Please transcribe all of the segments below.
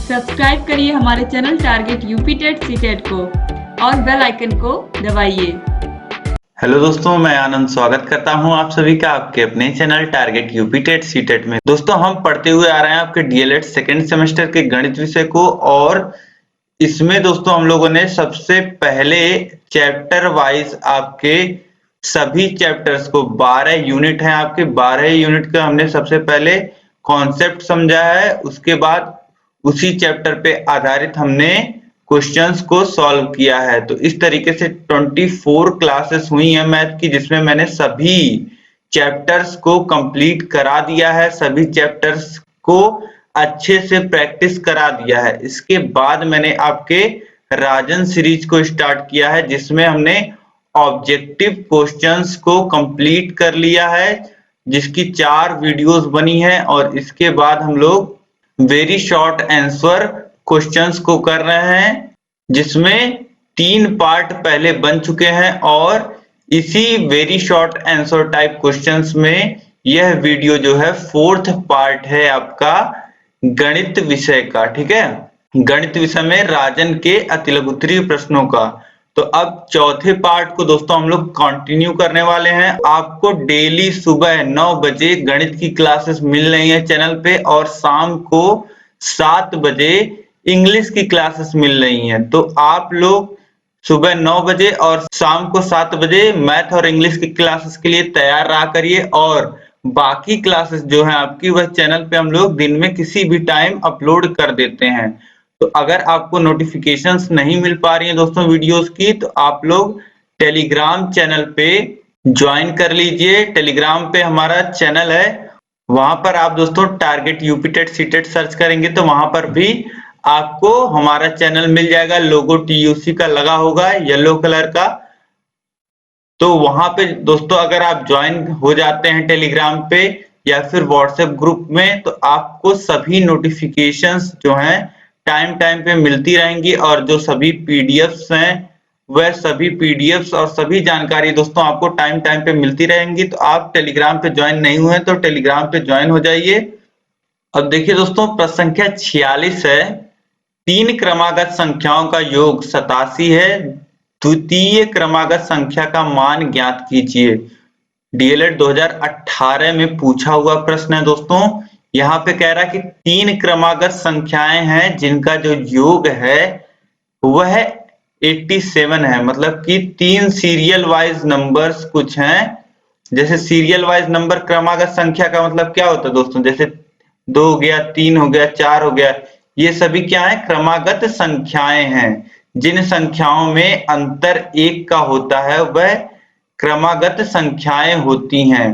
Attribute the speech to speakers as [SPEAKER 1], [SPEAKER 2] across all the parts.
[SPEAKER 1] Subscribe करिए हमारे channel target UP TET CTET को और बेल आइकन को दबाइए।
[SPEAKER 2] हेलो दोस्तों, मैं आनंद स्वागत करता हूं आप सभी का आपके अपने channel target UP TET CTET में। दोस्तों, हम पढ़ते हुए आ रहे हैं आपके डीएलएड सेकेंड सेमेस्टर के गणित विषय को, और इसमें दोस्तों हम लोगों ने सबसे पहले चैप्टर वाइज आपके सभी चैप्टर्स को 12 यूनिट हैं आपके 12 यूनिट का हमने सबसे पहले कॉन्सेप्ट समझा है। उसके बाद उसी चैप्टर पे आधारित हमने क्वेश्चंस को सॉल्व किया है। तो इस तरीके से 24 क्लासेस हुई हैं मैथ की, जिसमें मैंने सभी चैप्टर्स को कंप्लीट करा दिया है, सभी चैप्टर्स को अच्छे से प्रैक्टिस करा दिया है। इसके बाद मैंने आपके राजन सीरीज को स्टार्ट किया है, जिसमें हमने ऑब्जेक्टिव क्वेश्चंस को कंप्लीट कर लिया है, जिसकी 4 वीडियोस बनी है। और इसके बाद हम लोग वेरी शॉर्ट आंसर क्वेश्चंस को कर रहे हैं, जिसमें 3 पार्ट पहले बन चुके हैं, और इसी very short answer type questions में यह वीडियो जो है 4th पार्ट है आपका गणित विषय का। ठीक है, गणित विषय में राजन के अतिलघुत्तरीय प्रश्नों का। तो अब चौथे पार्ट को दोस्तों हम लोग कंटिन्यू करने वाले हैं। आपको डेली सुबह 9 बजे गणित की क्लासेस मिल रही है चैनल पे, और शाम को 7 बजे इंग्लिश की क्लासेस मिल रही हैं। तो आप लोग सुबह 9 बजे और शाम को 7 बजे मैथ और इंग्लिश की क्लासेस के लिए तैयार रहा करिए, और बाकी क्लासेस जो है आपकी वह चैनल पे हम लोग दिन में किसी भी टाइम अपलोड कर देते हैं। तो अगर आपको नोटिफिकेशंस नहीं मिल पा रही हैं दोस्तों वीडियोस की, तो आप लोग टेलीग्राम चैनल पे ज्वाइन कर लीजिए। टेलीग्राम पे हमारा चैनल है, वहां पर आप दोस्तों target UP TET CTET search करेंगे तो वहां पर भी आपको हमारा चैनल मिल जाएगा। लोगो टीयूसी का लगा होगा येलो कलर का। तो वहां पे दोस्तों अगर आप ज्वाइन हो जाते हैं टेलीग्राम पे या फिर व्हाट्सएप ग्रुप में, तो आपको सभी नोटिफिकेशंस जो हैं टाइम टाइम पे मिलती रहेंगी, और जो सभी पीडीएफ्स हैं वह सभी पीडीएफ्स और सभी जानकारी दोस्तों आपको टाइम टाइम पे मिलती रहेंगी। तो आप टेलीग्राम पे ज्वाइन नहीं हुए तो टेलीग्राम पे ज्वाइन हो जाइए। अब देखिए दोस्तों, प्रश्न संख्या 46 है। 3 क्रमागत संख्याओं का योग 87 है, द्वितीय क्रमागत संख्या का मान ज्ञात कीजिए। डीएलएड 2018 में पूछा हुआ प्रश्न है दोस्तों। यहाँ पे कह रहा है कि 3 क्रमागत संख्याएं हैं जिनका जो योग है वह 87 है। मतलब कि 3 सीरियल वाइज नंबर्स कुछ हैं। जैसे सीरियल वाइज नंबर क्रमागत संख्या का मतलब क्या होता है दोस्तों, जैसे 2 हो गया, 3 हो गया, 4 हो गया, ये सभी क्या है, क्रमागत संख्याएं हैं। जिन संख्याओं में अंतर 1 का होता है वह क्रमागत संख्याएं होती हैं।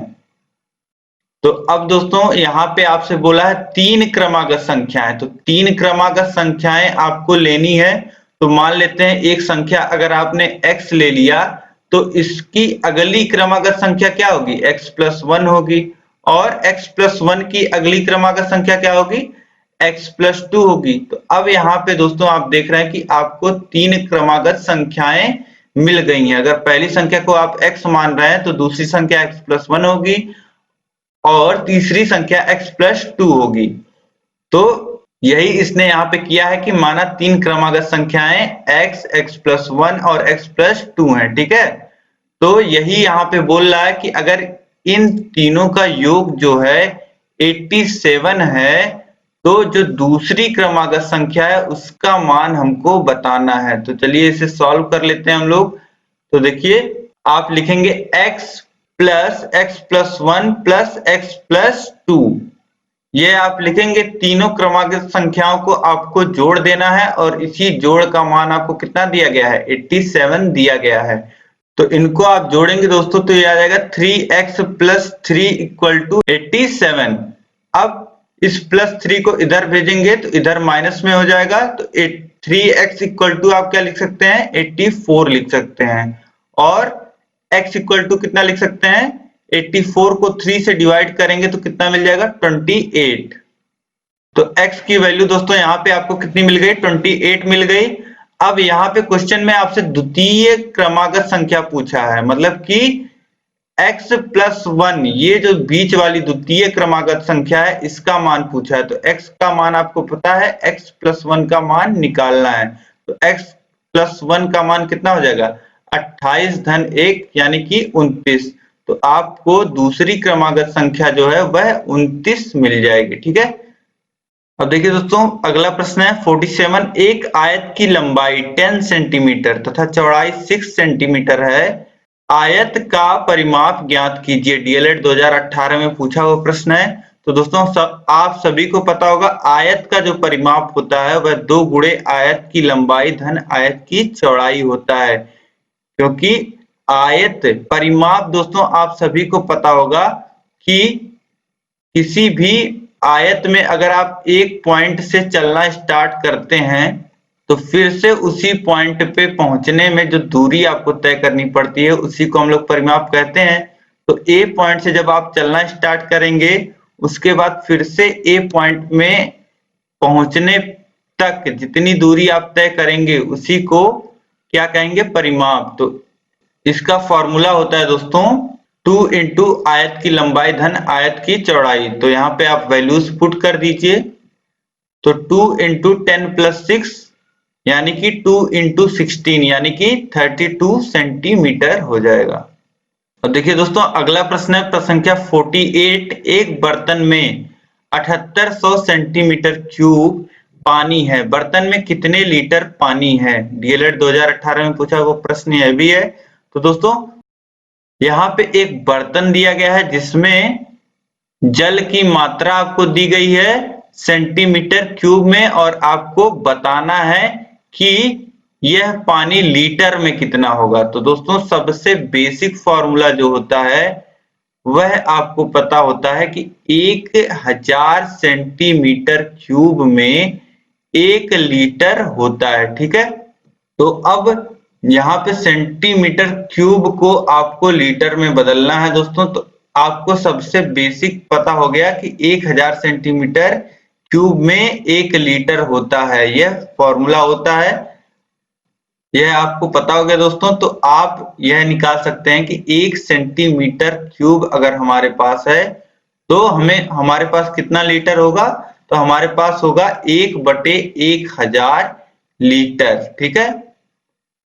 [SPEAKER 2] तो अब दोस्तों यहाँ पे आपसे बोला है 3 क्रमागत संख्याएं, तो 3 क्रमागत संख्याएं आपको लेनी है। तो मान लेते हैं एक संख्या अगर आपने x ले लिया, तो इसकी अगली क्रमागत संख्या क्या होगी, x प्लस 1 होगी, और x प्लस 1 की अगली क्रमागत संख्या क्या होगी, x प्लस 2 होगी। तो अब यहाँ पे दोस्तों आप देख रहे हैं कि आपको 3 क्रमागत संख्याएं मिल गई हैं। अगर पहली संख्या को आप x मान रहे हैं तो दूसरी संख्या x प्लस 1 होगी, और तीसरी संख्या x प्लस 2 होगी। तो यही इसने यहाँ पे किया है कि माना 3 क्रमागत संख्याएं x, x प्लस 1 और x प्लस 2 है। ठीक है, तो यही यहाँ पे बोल रहा है कि अगर इन तीनों का योग जो है 87 है, तो जो दूसरी क्रमागत संख्या है उसका मान हमको बताना है। तो चलिए इसे सॉल्व कर लेते हैं हम लोग। तो देखिए, आप लिखेंगे x plus 1 plus x plus 2, ये आप लिखेंगे। तीनों क्रमागत संख्याओं को आपको जोड़ देना है, और इसी जोड़ का मान आपको कितना दिया गया है, 87 दिया गया है। तो इनको आप जोड़ेंगे दोस्तों तो ये आ जाएगा 3x प्लस 3 इक्वल टू 87। अब इस प्लस 3 को इधर भेजेंगे तो इधर माइनस में हो जाएगा, तो 3x इक्वल टू आप क्या लिख सकते हैं, 84 लिख सकते हैं। और x इक्वल टू कितना लिख सकते हैं, 84 को 3 से डिवाइड करेंगे तो कितना मिल जाएगा, 28। तो x की वैल्यू दोस्तों यहाँ पे आपको कितनी मिल गई, 28 मिल गई। अब यहाँ पे क्वेश्चन में आपसे द्वितीय क्रमागत संख्या पूछा है, मतलब कि x प्लस 1 ये जो बीच वाली द्वितीय क्रमागत संख्या है इसका मान पूछा है। तो x का मान आपको पता है, x प्लस 1 का मान निकालना है। तो x प्लस 1 का मान कितना हो जाएगा, 28 धन 1 यानी कि 29। तो आपको दूसरी क्रमागत संख्या जो है वह 29 मिल जाएगी। ठीक है, अब देखिए दोस्तों अगला प्रश्न है 47। एक आयत की लंबाई 10 सेंटीमीटर तथा चौड़ाई 6 सेंटीमीटर है, आयत का परिमाप ज्ञात कीजिए। डीएलएड 2018 में पूछा हुआ प्रश्न है। तो दोस्तों आप सभी को पता होगा आयत का जो परिमाप होता है वह 2 गुणे आयत की लंबाई धन आयत की चौड़ाई होता है। क्योंकि आयत परिमाप दोस्तों आप सभी को पता होगा कि किसी भी आयत में अगर आप एक पॉइंट से चलना स्टार्ट करते हैं तो फिर से उसी पॉइंट पे पहुंचने में जो दूरी आपको तय करनी पड़ती है उसी को हम लोग परिमाप कहते हैं। तो ए पॉइंट से जब आप चलना स्टार्ट करेंगे उसके बाद फिर से ए पॉइंट में पहुंचने तक जितनी दूरी आप तय करेंगे उसी को क्या कहेंगे, परिमाप। तो इसका फॉर्मूला होता है दोस्तों 2 इंटू आयत की लंबाई धन आयत की चौड़ाई। तो यहाँ पे आप वैल्यूज पुट कर दीजिए। तो 2 इंटू 10 प्लस 6 यानी कि 2 इंटू 16 यानी कि 32 सेंटीमीटर हो जाएगा। अब देखिए दोस्तों अगला प्रश्न है प्रश्न संख्या 48। एक बर्तन में 7800 सेंटीमीटर क्यूब पानी है, बर्तन में कितने लीटर पानी है। डीएलएड 2018 में पूछा वो प्रश्न यह भी है। तो दोस्तों यहाँ पे एक बर्तन दिया गया है जिसमें जल की मात्रा आपको दी गई है सेंटीमीटर क्यूब में और आपको बताना है कि यह पानी लीटर में कितना होगा। तो दोस्तों सबसे बेसिक फॉर्मूला जो होता है वह आपको पता होता है कि 1000 सेंटीमीटर क्यूब में 1 लीटर होता है। ठीक है, तो अब यहाँ पे सेंटीमीटर क्यूब को आपको लीटर में बदलना है दोस्तों। तो आपको सबसे बेसिक पता हो गया कि 1000 सेंटीमीटर क्यूब में 1 लीटर होता है, यह फॉर्मूला होता है, यह आपको पता हो गया दोस्तों। तो आप यह निकाल सकते हैं कि 1 सेंटीमीटर क्यूब अगर हमारे पास है तो हमारे पास कितना लीटर होगा। तो हमारे पास होगा 1/1000 लीटर। ठीक है,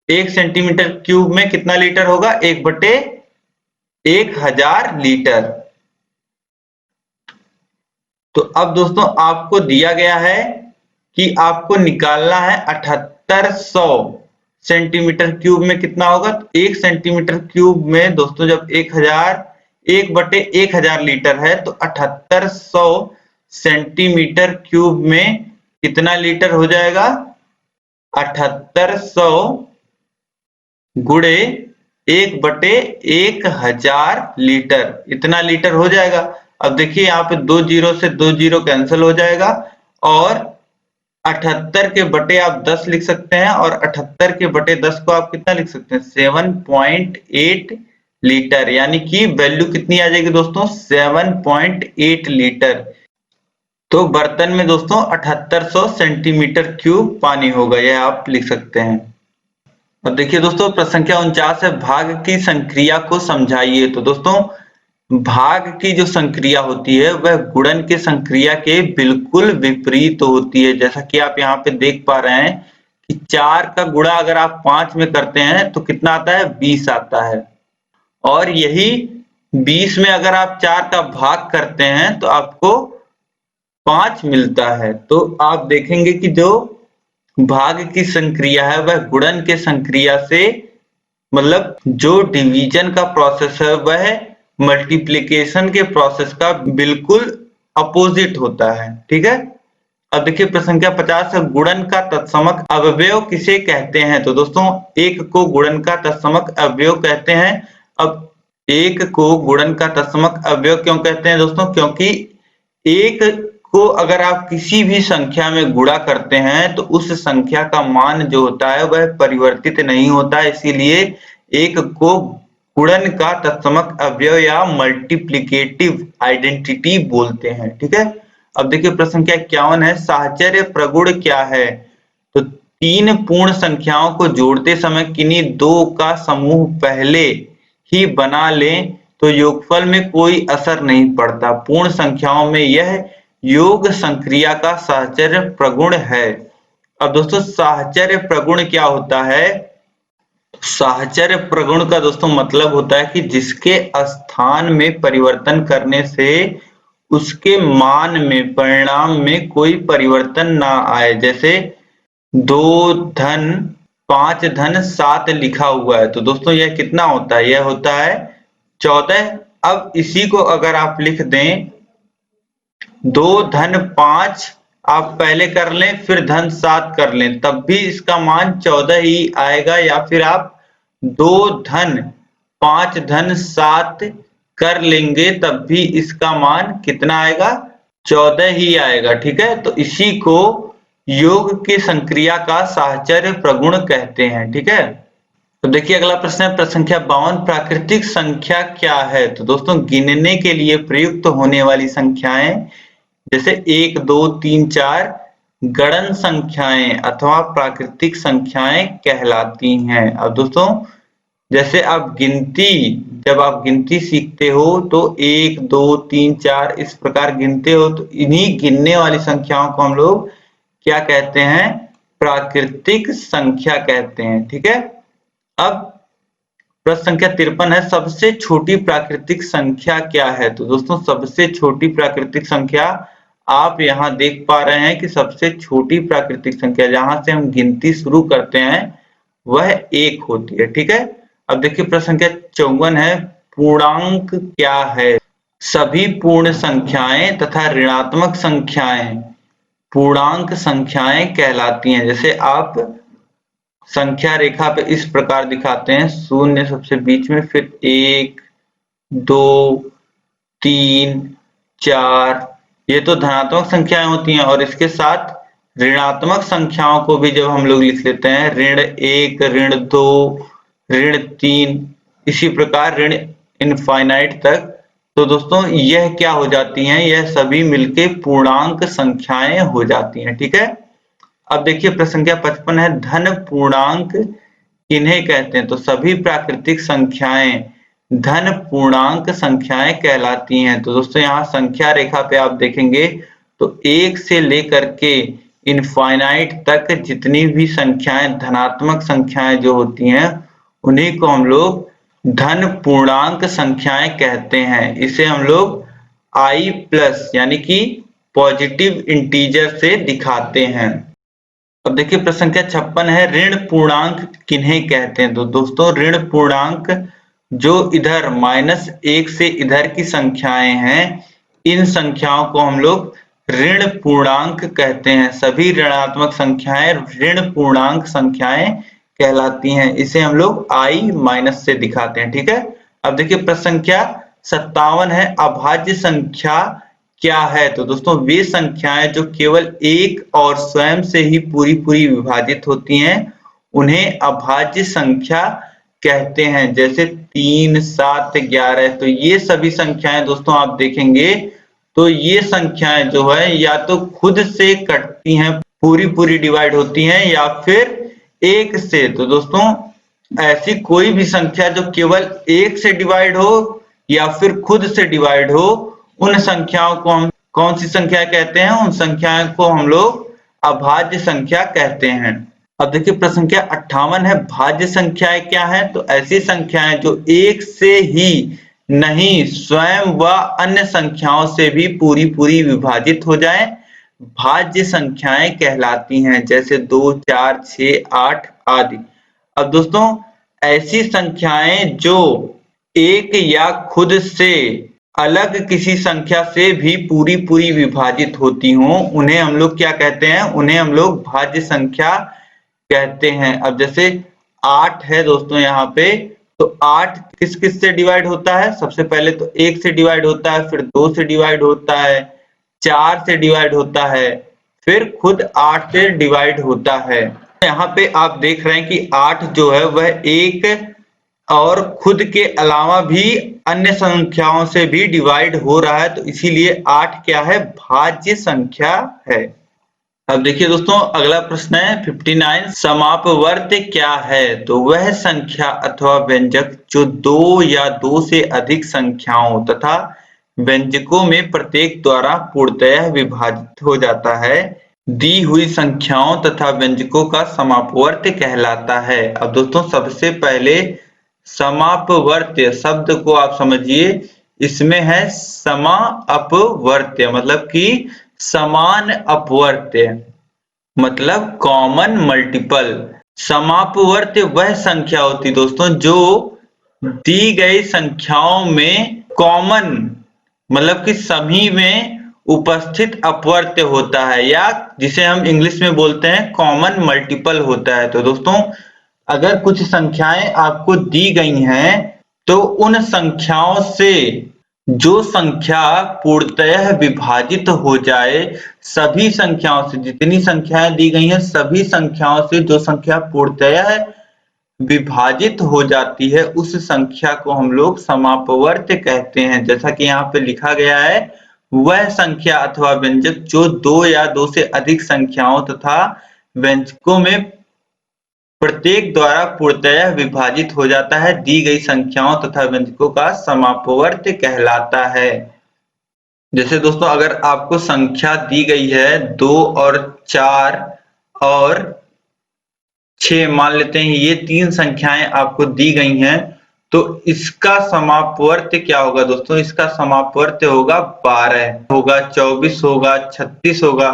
[SPEAKER 2] 1 सेंटीमीटर क्यूब में कितना लीटर होगा, 1/1000 लीटर। तो अब दोस्तों आपको दिया गया है कि आपको निकालना है 7800 सेंटीमीटर क्यूब में कितना होगा। तो 1 सेंटीमीटर क्यूब में दोस्तों जब 1/1000 लीटर है तो 7800 सेंटीमीटर क्यूब में कितना लीटर हो जाएगा, 7800 गुणे 1/1000 लीटर, इतना लीटर हो जाएगा। अब देखिए यहाँ पे 2 जीरो से 2 जीरो कैंसिल हो जाएगा और 78 के बटे आप 10 लिख सकते हैं और 78 के बटे 10 को आप कितना लिख सकते हैं, 7.8 लीटर, यानी कि वैल्यू कितनी आ जाएगी दोस्तों, 7.8 लीटर। तो बर्तन में दोस्तों 7800 सेंटीमीटर क्यूब पानी होगा, यह आप लिख सकते हैं। अब देखिए दोस्तों प्रश्न संख्या 49 है भाग की संक्रिया को समझाइए। तो दोस्तों भाग की जो संक्रिया होती है वह गुणन के संक्रिया के बिल्कुल विपरीत होती है। जैसा कि आप यहाँ पे देख पा रहे हैं कि 4 का गुणा अगर आप 5 में करते हैं तो कितना आता है, 20 आता है, और यही 20 में अगर आप 4 का भाग करते हैं तो आपको 5 मिलता है। तो आप देखेंगे कि जो भाग की संक्रिया है वह गुणन के संक्रिया से, मतलब जो डिवीजन का प्रोसेस है वह मल्टीप्लिकेशन के प्रोसेस का बिल्कुल अपोजिट होता है। ठीक है, अब देखिए प्रश्न संख्या 50 है गुणन का तत्समक अवयव किसे कहते हैं। तो दोस्तों 1 को गुणन का तत्समक अवयव कहते हैं। अब 1 को गुणन का तत्समक अवयव क्यों कहते हैं दोस्तों, क्योंकि 1 को अगर आप किसी भी संख्या में गुणा करते हैं तो उस संख्या का मान जो होता है वह परिवर्तित नहीं होता है, इसीलिए 1 को गुणन का तत्समक अवयव या मल्टीप्लिकेटिव आइडेंटिटी बोलते हैं। ठीक है, अब देखिए प्रश्न संख्या 51 है साहचर्य प्रगुण क्या है। तो 3 पूर्ण संख्याओं को जोड़ते समय किन्हीं 2 का समूह पहले ही बना लें तो योगफल में कोई असर नहीं पड़ता। पूर्ण संख्याओं में यह योग संक्रिया का साहचर्य प्रगुण है। अब दोस्तों साहचर्य प्रगुण क्या होता है? साहचर्य प्रगुण का दोस्तों मतलब होता है कि जिसके स्थान में परिवर्तन करने से उसके मान में, परिणाम में कोई परिवर्तन ना आए। जैसे 2 धन 5 धन 7 लिखा हुआ है, तो दोस्तों यह कितना होता है? यह होता है 14। अब इसी को अगर आप लिख दें 2 धन 5 आप पहले कर लें, फिर धन 7 कर लें, तब भी इसका मान 14 ही आएगा। या फिर आप 2 धन 5 धन 7 कर लेंगे, तब भी इसका मान कितना आएगा? 14 ही आएगा। ठीक है, तो इसी को योग के संक्रिया का साहचर्य प्रगुण कहते हैं। ठीक है, तो देखिए अगला प्रश्न है प्रश्न संख्या 52, प्राकृतिक संख्या क्या है? तो दोस्तों गिनने के लिए प्रयुक्त होने वाली संख्याएं जैसे 1, 2, 3, 4 गणन संख्याएं अथवा प्राकृतिक संख्याएं कहलाती हैं। अब दोस्तों जैसे जब आप गिनती सीखते हो तो 1, 2, 3, 4 इस प्रकार गिनते हो, तो इन्हीं गिनने वाली संख्याओं को हम लोग क्या कहते हैं? प्राकृतिक संख्या कहते हैं। ठीक है, अब प्रश्न संख्या 53 है, सबसे छोटी प्राकृतिक संख्या क्या है? तो दोस्तों सबसे छोटी प्राकृतिक संख्या आप यहाँ देख पा रहे हैं कि सबसे छोटी प्राकृतिक संख्या जहां से हम गिनती शुरू करते हैं वह 1 होती है। ठीक है, अब देखिए प्रश्न संख्या 54 है, पूर्णांक क्या है? सभी पूर्ण संख्याएं तथा ऋणात्मक संख्याएं पूर्णांक संख्याएं कहलाती हैं। जैसे आप संख्या रेखा पे इस प्रकार दिखाते हैं, 0 सबसे बीच में, फिर 1, 2, 3, 4 ये तो धनात्मक संख्याएं होती हैं, और इसके साथ ऋणात्मक संख्याओं को भी जब हम लोग लिख लेते हैं, ऋण 1, ऋण 2, ऋण 3, इसी प्रकार ऋण इनफाइनाइट तक, तो दोस्तों यह क्या हो जाती हैं? यह सभी मिलके पूर्णांक संख्याएं हो जाती हैं। ठीक है, अब देखिए प्रश्न संख्या 55 है, धन पूर्णांक किन्हें कहते हैं? तो सभी प्राकृतिक संख्याएं धन पूर्णांक संख्याएं कहलाती हैं। तो दोस्तों यहाँ संख्या रेखा पे आप देखेंगे तो 1 से लेकर के इनफाइनाइट तक जितनी भी संख्याएं धनात्मक संख्याएं जो होती हैं उन्हीं को हम लोग धन पूर्णांक संख्याएं कहते हैं। इसे हम लोग i प्लस यानी कि पॉजिटिव इंटीजर से दिखाते हैं। अब देखिए प्रश्न संख्या 56 है, ऋण पूर्णांक किन्हें कहते हैं? तो दोस्तों ऋण पूर्णांक जो इधर -1 से इधर की संख्याएं हैं, इन संख्याओं को हम लोग ऋण पूर्णांक कहते हैं। सभी ऋणात्मक संख्याएं ऋण पूर्णांक संख्याएं कहलाती हैं। इसे हम लोग i माइनस से दिखाते हैं। ठीक है, अब देखिए प्रश्न संख्या 57 है, अभाज्य संख्या क्या है? तो दोस्तों वे संख्याएं जो केवल एक और स्वयं से ही पूरी विभाजित होती हैं उन्हें अभाज्य संख्या कहते हैं। जैसे 3, 7, 11, तो ये सभी संख्याएं दोस्तों आप देखेंगे तो ये संख्याएं जो है या तो खुद से कटती हैं, पूरी डिवाइड होती हैं, या फिर 1 से। तो दोस्तों ऐसी कोई भी संख्या जो केवल 1 से डिवाइड हो या फिर खुद से डिवाइड हो, उन संख्याओं को हम कौन सी संख्या कहते हैं? उन संख्याओं को हम लोग अभाज्य संख्या कहते हैं। अब देखिए प्रश्न संख्या 58 है, भाज्य संख्याएं क्या है? तो ऐसी संख्याएं जो 1 से ही नहीं स्वयं व अन्य संख्याओं से भी पूरी विभाजित हो जाएं, भाज्य संख्याएं कहलाती हैं। जैसे 2, 4, 6, 8 आदि। अब दोस्तों ऐसी संख्याएं जो एक या खुद से अलग किसी संख्या से भी पूरी विभाजित होती हों, उन्हें हम लोग क्या कहते हैं? उन्हें हम लोग भाज्य संख्या कहते हैं। अब जैसे 8 है दोस्तों यहाँ पे, तो 8 किस से डिवाइड होता है? सबसे पहले तो 1 से डिवाइड होता है, फिर 2 से डिवाइड होता है, 4 से डिवाइड होता है, फिर खुद 8 से डिवाइड होता है। यहाँ पे आप देख रहे हैं कि 8 जो है वह एक और खुद के अलावा भी अन्य संख्याओं से भी डिवाइड हो रहा है, तो इसीलिए 8 क्या है? भाज्य संख्या है। अब देखिए दोस्तों, अगला प्रश्न है 59। समापवर्त्य क्या है? तो वह संख्या अथवा व्यंजक जो दो या दो से अधिक संख्याओं तथा व्यंजकों में प्रत्येक द्वारा पूर्णतः विभाजित हो जाता है, दी हुई संख्याओं तथा व्यंजकों का समापवर्त्य कहलाता है। अब दोस्तों, सबसे पहले समापवर्त्य शब्द को आप समझिए। इसमें है समा अपवर्त्य, मतलब कि समान अपवर्त्य, मतलब कॉमन मल्टीपल। समापवर्त्य वह संख्या होती दोस्तों जो दी गई संख्याओं में कॉमन, मतलब कि सभी में उपस्थित अपवर्त्य होता है, या जिसे हम इंग्लिश में बोलते हैं कॉमन मल्टीपल होता है। तो दोस्तों, अगर कुछ संख्याएं आपको दी गई हैं तो उन संख्याओं से जो संख्या पूर्णतः विभाजित हो जाए, सभी संख्याओं से, जितनी संख्याएं दी गई हैं सभी संख्याओं से जो संख्या पूर्णतः विभाजित हो जाती है, उस संख्या को हम लोग समापवर्त्य कहते हैं। जैसा कि यहाँ पे लिखा गया है, वह संख्या अथवा व्यंजक जो दो या दो से अधिक संख्याओं तथा व्यंजकों में प्रत्येक द्वारा पूर्णतः विभाजित हो जाता है, दी गई संख्याओं तथा व्यंजकों का समापवर्त्य कहलाता है। जैसे दोस्तों, अगर आपको संख्या दी गई है 2 और 4 और 6, मान लेते हैं ये तीन संख्याएं आपको दी गई हैं, तो इसका समापवर्त्य क्या होगा दोस्तों? इसका समापवर्त्य होगा 12 होगा, 24 होगा, 36 होगा।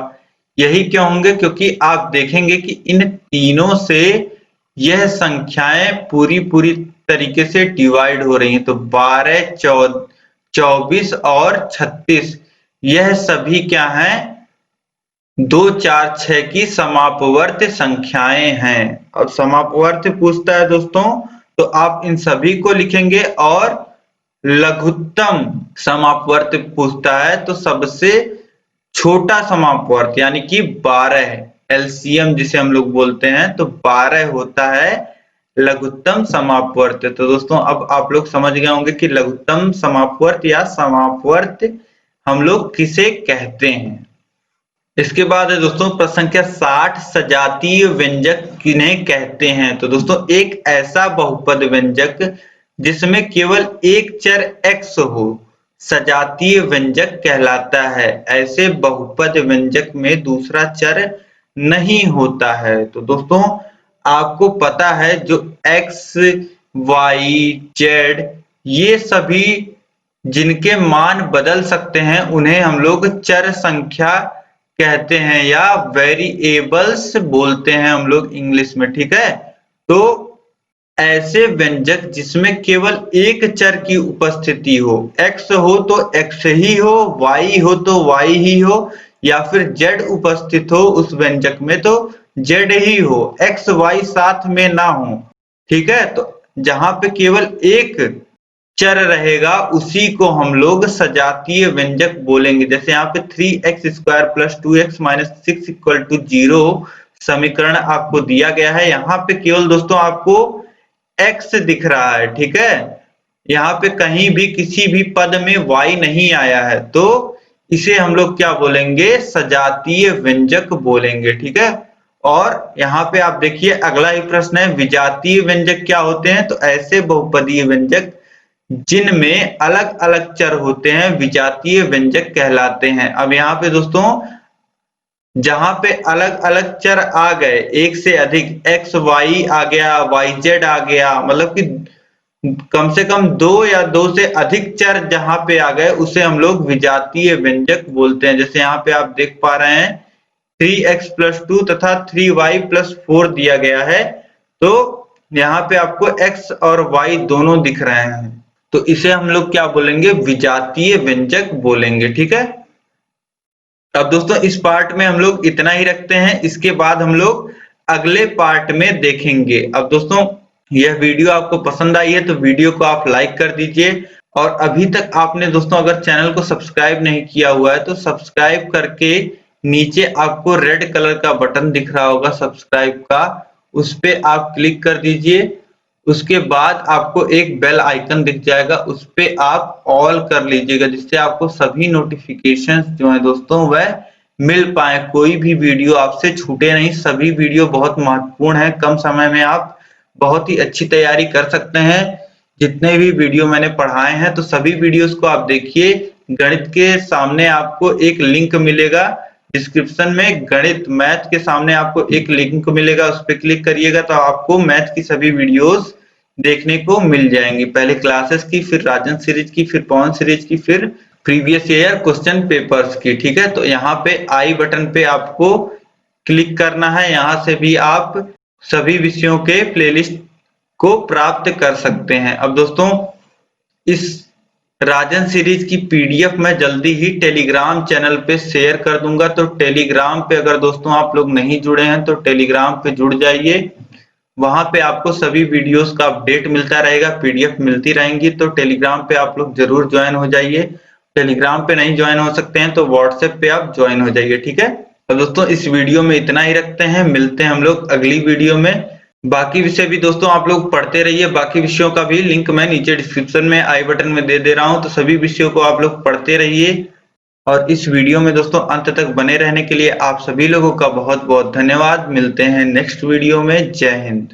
[SPEAKER 2] यही क्यों होंगे? क्योंकि आप देखेंगे कि इन तीनों से यह संख्याएं पूरी तरीके से डिवाइड हो रही हैं। तो 12, 24 और 36, यह सभी क्या हैं? 2, 4, 6 की समापवर्त्य संख्याएं हैं। अब समापवर्त्य पूछता है दोस्तों, तो आप इन सभी को लिखेंगे, और लघुत्तम समापवर्त्य पूछता है तो सबसे छोटा समापवर्त्य यानी कि 12, एलसीएम जिसे हम लोग बोलते हैं, तो 12 होता है लघुत्तम समापवर्त्य। तो दोस्तों, अब आप लोग समझ गए होंगे कि लघुत्तम समापवर्त्य या समापवर्त्य हम लोग किसे कहते हैं। इसके बाद है दोस्तों प्रश्न संख्या 60। सजातीय व्यंजक किन्हें कहते हैं? तो दोस्तों, एक ऐसा बहुपद व्यंजक जिसमें केवल एक चर x हो सजातीय व्यंजक कहलाता है। ऐसे बहुपद व्यंजक में दूसरा चर नहीं होता है। तो दोस्तों, आपको पता है जो x, y, z, ये सभी जिनके मान बदल सकते हैं उन्हें हम लोग चर संख्या कहते हैं, या वेरिएबल्स बोलते हैं हम लोग इंग्लिश में, ठीक है। तो ऐसे व्यंजक जिसमें केवल एक चर की उपस्थिति हो, x हो तो x ही हो, y हो तो y ही हो, या फिर z उपस्थित हो उस व्यंजक में तो z ही हो, x y साथ में ना हो, ठीक है। तो जहां पे केवल एक चर रहेगा उसी को हम लोग सजातीय व्यंजक बोलेंगे। जैसे यहाँ पे 3x² + 2x - 6 = 0 समीकरण आपको दिया गया है। यहाँ पे केवल दोस्तों आपको x दिख रहा है, ठीक है। यहाँ पे कहीं भी किसी भी पद में y नहीं आया है, तो इसे हम लोग क्या बोलेंगे? सजातीय व्यंजक बोलेंगे, ठीक है। और यहाँ पे आप देखिए अगला ही प्रश्न है, विजातीय व्यंजक क्या होते हैं? तो ऐसे बहुपदीय व्यंजक जिनमें अलग अलग चर होते हैं विजातीय व्यंजक कहलाते हैं। अब यहाँ पे दोस्तों जहां पे अलग अलग चर आ गए, एक से अधिक, x y आ गया, yz आ गया, मतलब कि कम से कम 2 या 2 से अधिक चर जहां पे आ गए उसे हम लोग विजातीय व्यंजक बोलते हैं। जैसे यहाँ पे आप देख पा रहे हैं 3x + 2 तथा 3y + 4 दिया गया है, तो यहाँ पे आपको x और y दोनों दिख रहे हैं, तो इसे हम लोग क्या बोलेंगे? विजातीय व्यंजक बोलेंगे, ठीक है। अब दोस्तों इस पार्ट में हम लोग इतना ही रखते हैं, इसके बाद हम लोग अगले पार्ट में देखेंगे। अब दोस्तों यह वीडियो आपको पसंद आई है तो वीडियो को आप लाइक कर दीजिए, और अभी तक आपने दोस्तों अगर चैनल को सब्सक्राइब नहीं किया हुआ है तो सब्सक्राइब करके नीचे आपको रेड कलर का बटन दिख रहा होगा सब्सक्राइब का, उस पे आप क्लिक कर दीजिए। उसके बाद आपको एक बेल आइकन दिख जाएगा, उस पे आप ऑल कर लीजिएगा, जिससे आपको सभी नोटिफिकेशंस जो है दोस्तों वह मिल पाए, कोई भी वीडियो आपसे छूटे नहीं। सभी वीडियो बहुत महत्वपूर्ण है, कम समय में आप बहुत ही अच्छी तैयारी कर सकते हैं। जितने भी वीडियो मैंने पढ़ाए हैं तो सभी वीडियोस को आप देखिए। गणित के सामने आपको एक लिंक मिलेगा डिस्क्रिप्शन में, गणित मैथ के सामने आपको एक लिंक मिलेगा, उस पर क्लिक करिएगा तो आपको मैथ की सभी वीडियोस देखने को मिल जाएंगी। पहले क्लासेस की, फिर राजन सीरीज की, फिर पवन सीरीज की, फिर प्रीवियस ईयर क्वेश्चन पेपर्स की। ठीक है, तो यहाँ पे आई बटन पे आपको क्लिक करना है। यहाँ से भी आप सभी विषयों के प्लेलिस्ट को प्राप्त कर सकते हैं। अब दोस्तों, इस राजन सीरीज की पीडीएफ मैं जल्दी ही टेलीग्राम चैनल पे शेयर कर दूंगा, तो टेलीग्राम पे अगर दोस्तों आप लोग नहीं जुड़े हैं तो टेलीग्राम पे जुड़ जाइए। वहां पे आपको सभी वीडियोस का अपडेट मिलता रहेगा, पीडीएफ मिलती रहेंगी, तो टेलीग्राम पे आप लोग जरूर ज्वाइन हो जाइए। टेलीग्राम पे नहीं ज्वाइन हो सकते हैं तो व्हाट्सएप पे आप ज्वाइन हो जाइए। ठीक है, तो दोस्तों इस वीडियो में इतना ही रखते हैं, मिलते हैं हम लोग अगली वीडियो में। बाकी विषय भी दोस्तों आप लोग पढ़ते रहिए, बाकी विषयों का भी लिंक मैं नीचे डिस्क्रिप्शन में आई बटन में दे रहा हूं, तो सभी विषयों को आप लोग पढ़ते रहिए। और इस वीडियो में दोस्तों अंत तक बने रहने के लिए आप सभी लोगों का बहुत बहुत धन्यवाद। मिलते हैं नेक्स्ट वीडियो में। जय हिंद।